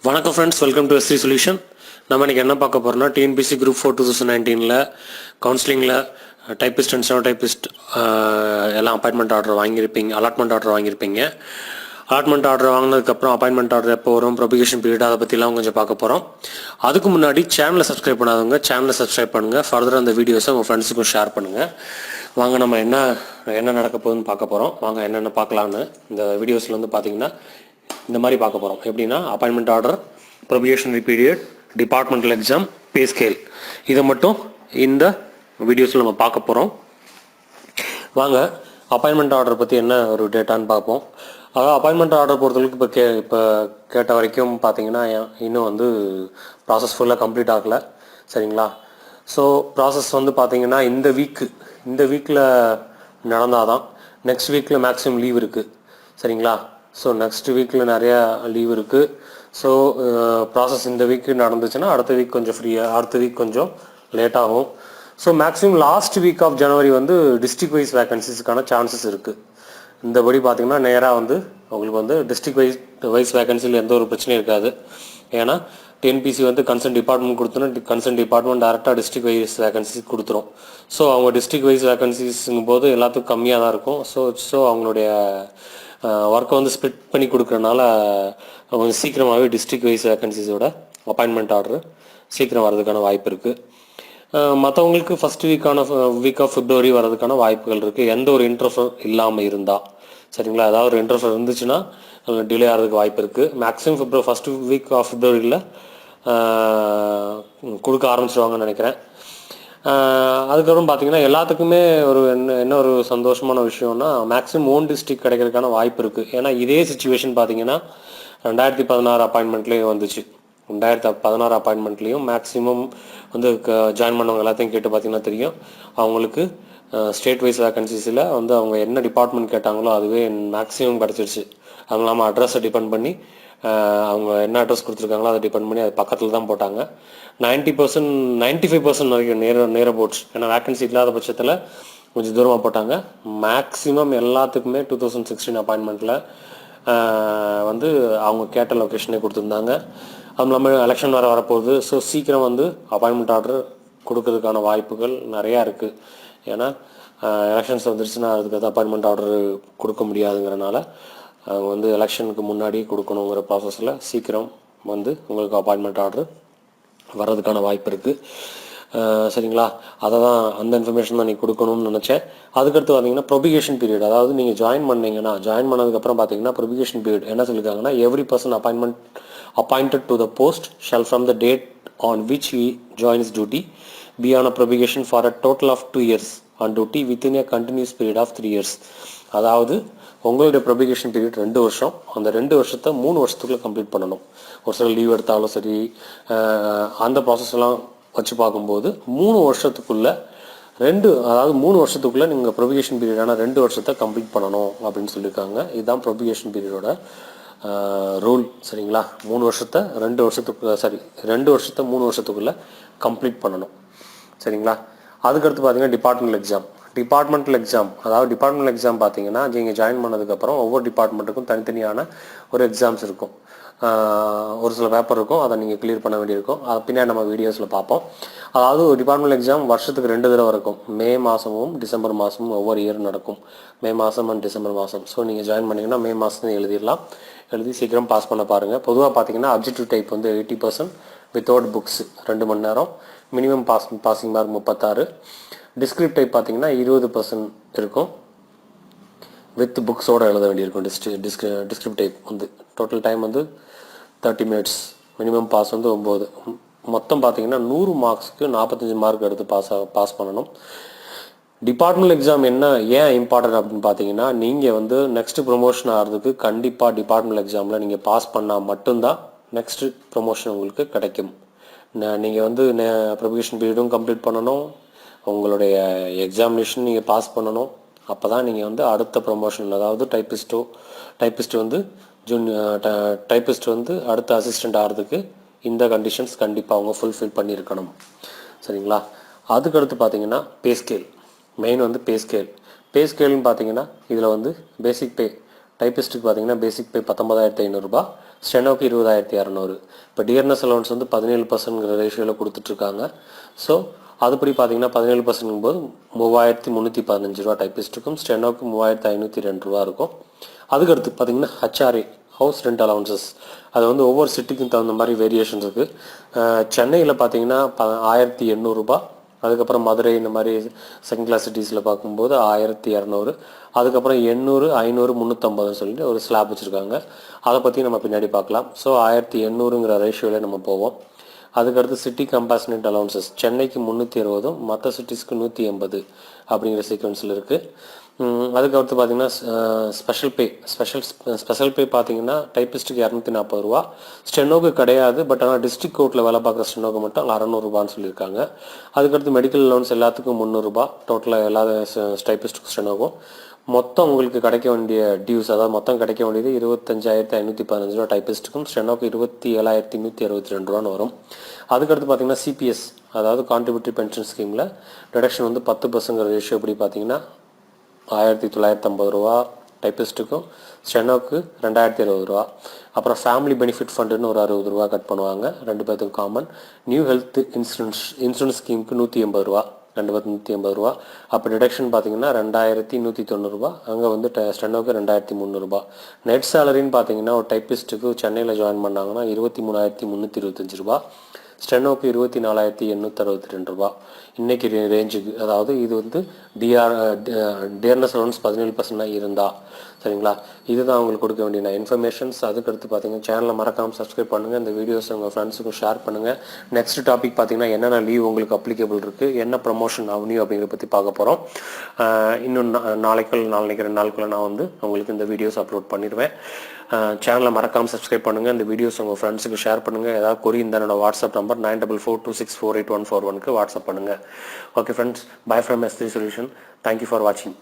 வணக்கம் friends, welcome to SC solution. நம்ம இன்றைக்கி என்ன பார்க்க போகிறோம்னா, டிஎன்பிசி குரூப் 4 2019 கவுன்சிலிங்கில் டைப்பிஸ்ட் அண்ட் செவன் டைப்பிஸ்ட் எல்லாம் அப்பாயின்மெண்ட் ஆர்டர் வாங்கியிருப்பீங்க, அலாட்மெண்ட் ஆர்டர் வாங்கியிருப்பீங்க. அலாட்மெண்ட் ஆர்டர் வாங்கினதுக்கப்புறம் அப்பாயின்மெண்ட் ஆர்டர் எப்போ வரும், ப்ரொபிகேஷன் பீரியட், அதை பற்றிலாம் கொஞ்சம் பார்க்க போகிறோம். அதுக்கு முன்னாடி சேனலை சப்ஸ்கிரைப் பண்ணாதவங்க சேனலை சப்ஸ்கிரைப் பண்ணுங்கள். ஃபர்தர் அந்த வீடியோஸை உங்கள் ஃப்ரெண்ட்ஸுக்கும் ஷேர் பண்ணுங்கள். வாங்க நம்ம என்ன நடக்க போகுதுன்னு பார்க்க போகிறோம். வாங்க என்னென்ன பார்க்கலான்னு இந்த வீடியோஸில் வந்து பார்த்தீங்கன்னா இந்த மாதிரி பார்க்க போகிறோம். எப்படின்னா, appointment order, probationary period, departmental exam, pay scale, இதை மட்டும் இந்த வீடியோஸில் நம்ம பார்க்க போகிறோம். வாங்க அப்பாயின்மெண்ட் ஆர்டர் பற்றி என்ன ஒரு டேட்டான்னு பார்ப்போம். அதாவது அப்பாயின்மெண்ட் ஆர்டர் பொறுத்தவரைக்கும் இப்போ கேட்ட வரைக்கும் பார்த்தீங்கன்னா இன்னும் வந்து ப்ராசஸ் ஃபுல்லாக கம்ப்ளீட் ஆகலை. சரிங்களா? ஸோ ப்ராசஸ் வந்து பார்த்தீங்கன்னா இந்த வீக்கில் நடந்தால் தான். நெக்ஸ்ட் வீக்கில் மேக்ஸிமம் லீவ் இருக்குது. சரிங்களா? ஸோ நெக்ஸ்ட் வீக்கில் நிறையா லீவ் இருக்குது. ஸோ ப்ராசஸ் இந்த வீக்கு நடந்துச்சுன்னா அடுத்த வீக் கொஞ்சம் ஃப்ரீயாக, அடுத்த வீக் கொஞ்சம் லேட்டாகும். So maximum last week of January வந்து டிஸ்ட்ரிக்ட் வைஸ் வேகன்சிஸ்க்கான சான்சஸ் இருக்குது. இந்தபடி பார்த்திங்கன்னா நேராக வந்து உங்களுக்கு வந்து டிஸ்ட்ரிக்ட் வைஸ் வேகன்சியில் எந்த ஒரு பிரச்சனையும் இருக்காது. ஏன்னா டிஎன்பிசி வந்து கன்சர்ன் டிபார்ட்மெண்ட் கொடுத்தோன்னா கன்சர்ன் டிபார்ட்மெண்ட் டேரெக்டாக டிஸ்ட்ரிக்ட் வைஸ் வேகன்சிஸ் கொடுத்துரும். ஸோ அவங்க டிஸ்ட்ரிக்ட் வைஸ் வேகன்சிஸுங்கும் போது எல்லாத்துக்கும் கம்மியாக தான் இருக்கும். ஸோ அவங்களுடைய ஒர்க்கை வந்து ஸ்ப்ளிட் பண்ணி கொடுக்குறனால கொஞ்சம் சீக்கிரமாகவே டிஸ்ட்ரிக்ட் வைஸ் வேகன்சிஸோட அப்பாயின்மெண்ட் ஆர்டர் சீக்கிரம் வரதுக்கான வாய்ப்பு இருக்குது. மற்றவங்களுக்கு ஃபஸ்ட் வீக் ஆஃப் பிப்ரவரி வரதுக்கான வாய்ப்புகள் இருக்குது, எந்த ஒரு இன்டர்ஃபர் இல்லாமல் இருந்தால். சரிங்களா? ஏதாவது ஒரு இன்டர்ஃபர் இருந்துச்சுன்னா டிலே ஆகிறதுக்கு வாய்ப்பு இருக்குது. மேக்ஸிமம் ஃபஸ்ட் வீக் ஆஃப் பிப்ரவரியில் கொடுக்க ஆரம்பிச்சிடுவாங்கன்னு நினைக்கிறேன். அதுக்கப்புறம் பார்த்தீங்கன்னா எல்லாத்துக்குமே என்ன ஒரு சந்தோஷமான விஷயம்னா, மேக்ஸிமம் ஓன் டிஸ்ட்ரிக்ட் கிடைக்கிறதுக்கான வாய்ப்பு இருக்குது. ஏன்னா இதே சுச்சுவேஷன் பார்த்தீங்கன்னா 2016 அப்பாயின்மெண்ட்லேயும் வந்துச்சு. 2016 அப்பாயின்மெண்ட்லேயும் மேக்ஸிமம் வந்து ஜாயின் பண்ணவங்க எல்லாத்தையும் கேட்டு பார்த்தீங்கன்னா தெரியும், அவங்களுக்கு ஸ்டேட் வைஸ் வேகன்சிஸில் வந்து அவங்க என்ன டிபார்ட்மெண்ட் கேட்டாங்களோ அதுவே மேக்ஸிமம் கிடச்சிருச்சு. அதுவும் இல்லாமல் அட்ரஸை டிபெண்ட் பண்ணி அவங்க என்ன அட்ரஸ் கொடுத்துருக்காங்களோ அதை டிபெண்ட் பண்ணி அது பக்கத்தில் தான் போட்டாங்க. 90%, 95% வரைக்கும் நேர போட்ஸ். ஏன்னா வேக்கன்சி இல்லாத பட்சத்தில் கொஞ்சம் தூரமாக போட்டாங்க. மேக்ஸிமம் எல்லாத்துக்குமே 2016 அப்பாயின்மெண்ட்டில் வந்து அவங்க கேட்ட லொக்கேஷனே கொடுத்துருந்தாங்க. அதுவும் இல்லாமல் எலெக்ஷன் வேறு வரப்போகுது. ஸோ சீக்கிரம் வந்து அப்பாயின்மெண்ட் ஆர்டர் கொடுக்கறதுக்கான வாய்ப்புகள் நிறையா இருக்குது. ஏன்னா எலெக்ஷன்ஸ் வந்துருச்சுன்னா அதுக்கு அப்பாயின்மெண்ட் ஆர்டர் கொடுக்க முடியாதுங்கிறனால அவங்க வந்து எலெக்ஷனுக்கு முன்னாடி கொடுக்கணுங்கிற ப்ராசஸில் சீக்கிரம் வந்து உங்களுக்கு அப்பாயின்மெண்ட் ஆர்டர் வர்றதுக்கான வாய்ப்பு இருக்குது. சரிங்களா? அதை தான், அந்த இன்ஃபர்மேஷன் தான் நீங்கள் கொடுக்கணும்னு நினச்சேன். அதுக்கடுத்து பார்த்தீங்கன்னா ப்ரொபிகேஷன் பீரியட், அதாவது நீங்கள் ஜாயின் பண்ணதுக்கப்புறம் பார்த்தீங்கன்னா ப்ரொபிகேஷன் பீரியட் என்ன சொல்லியிருக்காங்கன்னா, every person appointed to the post shall from the date on which he joins duty be on a probation for a total of 2 years on duty within a continuous period of 3 years. அதாவது உங்களுடைய ப்ரொபிகேஷன் period 2 வருஷம். அந்த 2 வருஷத்தை 3 வருஷத்துக்குள்ளே complete பண்ணணும். ஒரு சில leave எடுத்தாலும் சரி, அந்த ப்ராசஸ்லாம் வச்சு பார்க்கும்போது 3 வருஷத்துக்குள்ளே அதாவது 3 வருஷத்துக்குள்ளே நீங்கள் ப்ரொபிகேஷன் பீரியடான 2 வருஷத்தை கம்ப்ளீட் பண்ணணும் அப்படின்னு சொல்லியிருக்காங்க. இதுதான் ப்ரொபிகேஷன் பீரியடோட ரூல். சரிங்களா? 3 வருஷத்தை 2 வருஷத்தை 3 வருஷத்துக்குள்ளே கம்ப்ளீட் பண்ணணும். சரிங்களா? அதுக்கடுத்து பார்த்தீங்கன்னா டிபார்ட்மெண்டல் எக்ஸாம் பார்த்தீங்கன்னா நீங்கள் ஜாயின் பண்ணதுக்கப்புறம் ஒவ்வொரு டிபார்ட்மெண்ட்டுக்கும் தனித்தனியான ஒரு எக்ஸாம்ஸ் இருக்கும். ஒரு சில பேப்பர் இருக்கும், அதை நீங்கள் கிளியர் பண்ண வேண்டியிருக்கும். அதை பின்னாடி நம்ம வீடியோஸில் பார்ப்போம். அதாவது ஒரு டிபார்ட்மெண்ட் எக்ஸாம் வருஷத்துக்கு 2 தடவை இருக்கும். மே மாதமும் டிசம்பர் மாதமும் ஒவ்வொரு இயர் நடக்கும். மே மாதம் அண்ட் டிசம்பர் மாதம். ஸோ நீங்கள் ஜாயின் பண்ணிங்கன்னா மே மாதம் எழுதி சீக்கிரம் பாஸ் பண்ண பாருங்கள். பொதுவாக பார்த்தீங்கன்னா அப்ஜெக்டிவ் டைப் வந்து 80% வித்தவுட் புக்ஸ் 2 மணி நேரம், மினிமம் பாசிங் மார்க் 36. டிஸ்கிரிப்ட் டைப் பார்த்தீங்கன்னா 20% இருக்கும், வித் புக்ஸோடு எழுத வேண்டியிருக்கும். டிஸ்கிரிப்ட் டைப் வந்து டோட்டல் டைம் வந்து 30 minutes, மினிமம் பாஸ் வந்து 9. மொத்தம் பார்த்தீங்கன்னா 100 மார்க்ஸ்க்கு 45 மார்க் எடுத்து பாஸ் பண்ணணும். டிபார்ட்மெண்ட் எக்ஸாம் ஏன் இம்பார்ட்டன்ட் அப்படின்னு பார்த்தீங்கன்னா, நீங்கள் வந்து நெக்ஸ்ட் ப்ரொமோஷன் ஆகிறதுக்கு கண்டிப்பாக டிபார்ட்மெண்ட் எக்ஸாமில் நீங்கள் பாஸ் பண்ணால் மட்டும்தான் நெக்ஸ்ட் ப்ரொமோஷன் உங்களுக்கு கிடைக்கும். நீங்கள் வந்து ப்ரொபிகேஷன் பீரியடும் கம்ப்ளீட் பண்ணணும், உங்களுடைய எக்ஸாமினேஷன் நீங்கள் பாஸ் பண்ணணும். அப்போ தான் நீங்கள் வந்து அடுத்த ப்ரொமோஷன், அதாவது டைப்பிஸ்ட் வந்து அடுத்த அசிஸ்டண்ட் ஆகிறதுக்கு இந்த கண்டிஷன்ஸ் கண்டிப்பாக அவங்க ஃபுல்ஃபில் பண்ணியிருக்கணும். சரிங்களா? அதுக்கடுத்து பார்த்தீங்கன்னா பே ஸ்கேல். மெயின் வந்து பே ஸ்கேல்னு பார்த்தீங்கன்னா இதில் வந்து பேசிக் பே டைப்பிஸ்ட்டுக்கு பார்த்தீங்கன்னா பேசிக் பே 19,500 ரூபாய், ஸ்டெனோக்கு 20,200. இப்போ டியர்னஸ் அலவன்ஸ் வந்து 17% ரேஷியோவில் கொடுத்துட்ருக்காங்க. ஸோ அதுபடி பார்த்தீங்கன்னா 17% போது 3,315 ரூபா டைப்பிஸ்ட்டுக்கும், ஸ்டெனோக்கு 3,502 ரூபா இருக்கும். அதுக்கடுத்து பார்த்தீங்கன்னா HRA ஹவுஸ் ரெண்ட் அலவன்சஸ், அது வந்து ஒவ்வொரு சிட்டிக்கும் தகுந்த மாதிரி வேரியேஷன்ஸ் இருக்குது. சென்னையில் பார்த்தீங்கன்னா 1,800 ரூபா. அதுக்கப்புறம் மதுரை இந்த மாதிரி செகண்ட் கிளாஸ் சிட்டிஸில் பார்க்கும்போது 1,200. அதுக்கப்புறம் 800, 500, 350 சொல்லிட்டு ஒரு ஸ்லாப் வச்சுருக்காங்க. அதை பற்றி நம்ம பின்னாடி பார்க்கலாம். ஸோ 1,800ங்கிற ரேஷியோவில் நம்ம போவோம். அதுக்கடுத்து சிட்டி கம்பேஷனட் அலவன்சஸ் சென்னைக்கு 360, மற்ற சிட்டிஸ்க்கு 180 அப்படிங்கிற சீக்வன்ஸில் இருக்குது. அதுக்கடுத்து பார்த்தீங்கன்னா ஸ்பெஷல் பே பார்த்தீங்கன்னா டைப்பிஸ்ட்டுக்கு 240 ரூபா, ஸ்டெனோக்கு கிடையாது. பட் ஆனால் டிஸ்ட்ரிக்ட் கோர்ட்டில் வேலை பார்க்குற ஸ்டெனோக்கு மட்டும் 600 ரூபான்னு சொல்லியிருக்காங்க. அதுக்கடுத்து மெடிக்கல் அலவன்ஸ் எல்லாத்துக்கும் 300 ரூபா டோட்டலாக எல்லா டைப்பிஸ்ட்டுக்கும் ஸ்டெனோக்கும். மொத்தம் உங்களுக்கு கிடைக்க வேண்டிய டியூஸ், அதாவது மொத்தம் கிடைக்க வேண்டியது 25,515 ரூபா டைப்பிஸ்ட்டுக்கும், ஸ்டெனோக்கு 27,162 ரூபான்னு வரும். அதுக்கடுத்து பார்த்தீங்கன்னா சிபிஎஸ், அதாவது கான்ட்ரிபியூட்டரி பென்ஷன் ஸ்கீமில் டிடக்ஷன் வந்து 10% ரேஷியோ படி பார்த்தீங்கன்னா 1,950 ரூபா டைப்பிஸ்ட்டுக்கும், ஸ்டெனோக்கு 2,020 ரூபா. அப்புறம் ஃபேமிலி பெனிஃபிட் ஃபண்டுன்னு ஒரு 60 ரூபா கட் பண்ணுவாங்க, 2 பேர்த்துக்கும் காமன். நியூ ஹெல்த் இன்சூரன்ஸ் ஸ்கீமுக்கு 180 ரூபா, 2 பேருக்கு 180 ரூபா. அப்போ டிடக்ஷன் பார்த்தீங்கன்னா 2,190 ரூபா. அங்கே வந்து ஸ்டெனோக்கு 2,300 ரூபா. நெட் சேலரின்னு பார்த்தீங்கன்னா ஒரு டைப்பிஸ்ட்டுக்கு சென்னையில் ஜாயின் பண்ணாங்கன்னா 23,325 ரூபா, ஸ்டெனோக்கு 24,862 ரூபா இன்றைக்கி ரேஞ்சுக்கு. அதாவது இது வந்து டியர்னஸ் அலவன்ஸ் 17% இருந்தால் சரிங்களா. இதுதான் அவங்களுக்கு கொடுக்க வேண்டிய இன்ஃபர்மேஷன்ஸ். அதுக்கடுத்து பார்த்தீங்கன்னா சேனலை மறக்காமல் சப்ஸ்கிரைப் பண்ணுங்கள், இந்த வீடியோஸ் உங்கள் ஃப்ரெண்ட்ஸுக்கும் ஷேர் பண்ணுங்கள். நெக்ஸ்ட் டாபிக் பார்த்தீங்கன்னா என்னென்ன லீவ் உங்களுக்கு அப்ளிகபிள் இருக்குது, என்ன ப்ரமோஷன் அவனியூ அப்படிங்கிறத பற்றி பார்க்க போகிறோம். இன்னும் நாளைக்கு 2 நாளுக்குள்ளே நான் வந்து உங்களுக்கு இந்த வீடியோஸ் அப்லோட் பண்ணிடுவேன். சேனலை மறக்காமல் சப்ஸ்கிரைப் பண்ணுங்கள், இந்த வீடியோஸ் உங்கள் ஃப்ரெண்ட்ஸுக்கு ஷேர் பண்ணுங்கள். ஏதாவது கொரி இந்த என்னோட வாட்ஸ்அப் நம்பர் 9442648141 வாட்ஸ்அப் பண்ணுங்கள். Okay friends, by from S3 Solution. Thank you for வாட்சிங்.